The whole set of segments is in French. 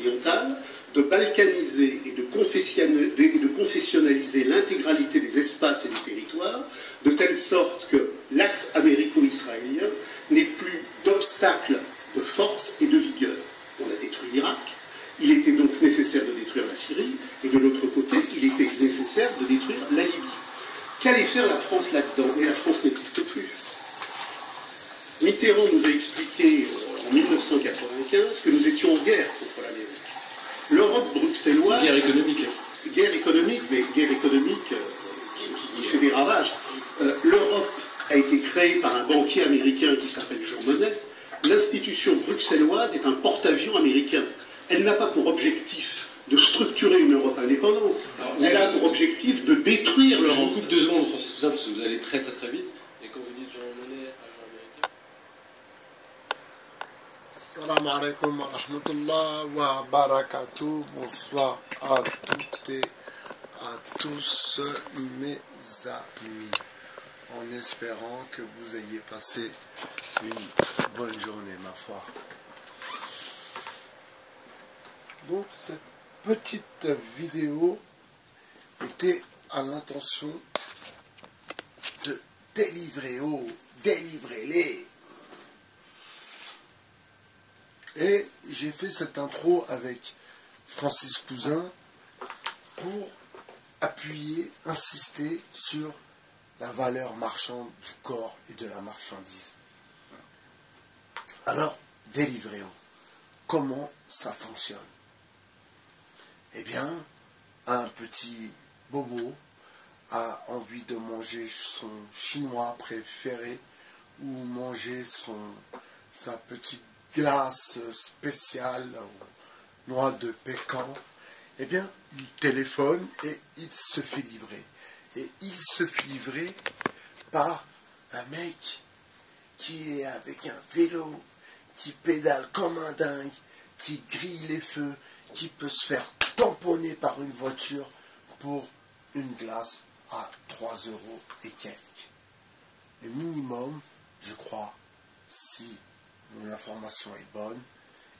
orientale, de balkaniser et de confessionnaliser l'intégralité des espaces et des territoires, de telle sorte que l'axe américo-israélien n'ait plus d'obstacle de force et de vigueur. On a détruit l'Irak, il était donc nécessaire de détruire la Syrie, et de l'autre côté, il était nécessaire de détruire la Libye. Qu'allait faire la France là-dedans? Et la France n'existe plus. Mitterrand nous a expliqué en 1995 que nous étions en guerre contre l'Amérique. L'Europe bruxelloise... Guerre économique. Guerre économique, mais guerre économique qui fait des ravages. L'Europe a été créée par un banquier américain qui s'appelle Jean Monnet. L'institution bruxelloise est un porte-avions américain. Elle n'a pas pour objectif de structurer une Europe indépendante. Elle a pour objectif de détruire l'Europe. Je vous coupe 2 secondes, Francis Cousin, parce que vous allez très vite. Et quand vous dites Jean Monnet, agent américain... Salam alaikum wa rahmatullah wa barakatuh. Bonsoir à toutes et à tous mes amis. En espérant que vous ayez passé une bonne journée, ma foi. Donc cette petite vidéo était à l'intention de délivrer-les. Et j'ai fait cette intro avec Francis Cousin pour appuyer, insister sur la valeur marchande du corps et de la marchandise. Alors, Deliveroo, comment ça fonctionne? Eh bien, un petit bobo a envie de manger son chinois préféré ou manger sa petite glace spéciale aux noix de pécan, eh bien, il téléphone et il se fait livrer. Et il se fait livrer par un mec qui est avec un vélo, qui pédale comme un dingue, qui grille les feux, qui peut se faire tamponner par une voiture pour une glace à 3 € et quelques. Le minimum, je crois, si mon information est bonne,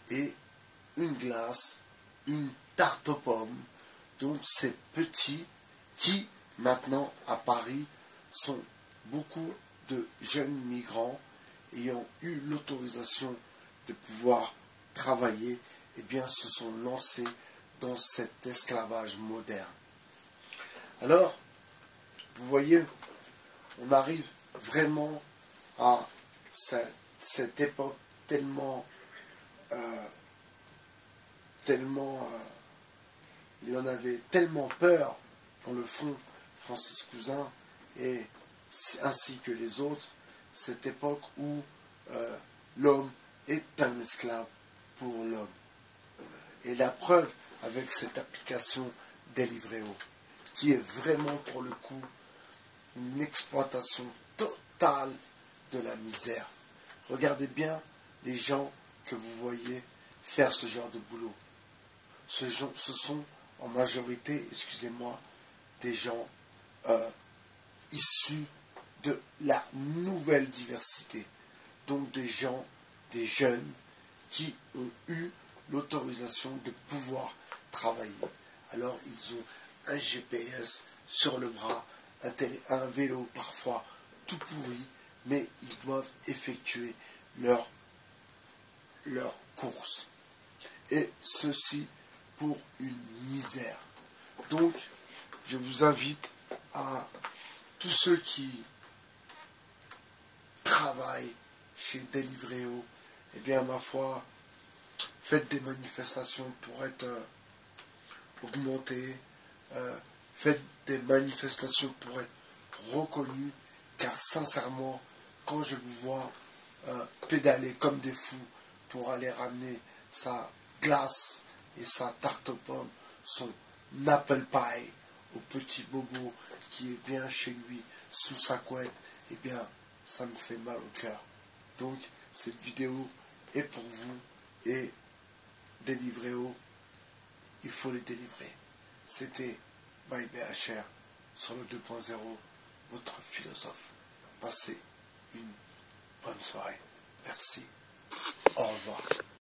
est une glace, une tarte aux pommes. Donc ces petits qui, maintenant, à Paris, sont beaucoup de jeunes migrants ayant eu l'autorisation de pouvoir travailler, eh bien, se sont lancés dans cet esclavage moderne. Alors, vous voyez, on arrive vraiment à cette époque tellement il en avait tellement peur, dans le fond, Francis Cousin, et ainsi que les autres, cette époque où l'homme est un esclave pour l'homme. Et la preuve avec cette application Deliveroo, qui est vraiment pour le coup une exploitation totale de la misère. Regardez bien les gens que vous voyez faire ce genre de boulot. Ce sont en majorité, excusez-moi, des gens issus de la nouvelle diversité. Donc des gens, des jeunes qui ont eu l'autorisation de pouvoir travailler. Alors ils ont un GPS sur le bras, un vélo parfois tout pourri, mais ils doivent effectuer leur course. Et ceci pour une misère. Donc, je vous invite à tous ceux qui travaillent chez Deliveroo, eh bien, ma foi, faites des manifestations pour être augmentés, faites des manifestations pour être reconnus, car sincèrement, quand je vous vois pédaler comme des fous pour aller ramener sa glace et sa tarte aux pommes, son apple pie au petit bobo qui est bien chez lui sous sa couette, eh bien, ça me fait mal au cœur. Donc, cette vidéo est pour vous et Deliveroo, il faut les délivrer. C'était by BHR sur le 2.0, votre philosophe. Passez une bonne soirée. Merci. Au revoir.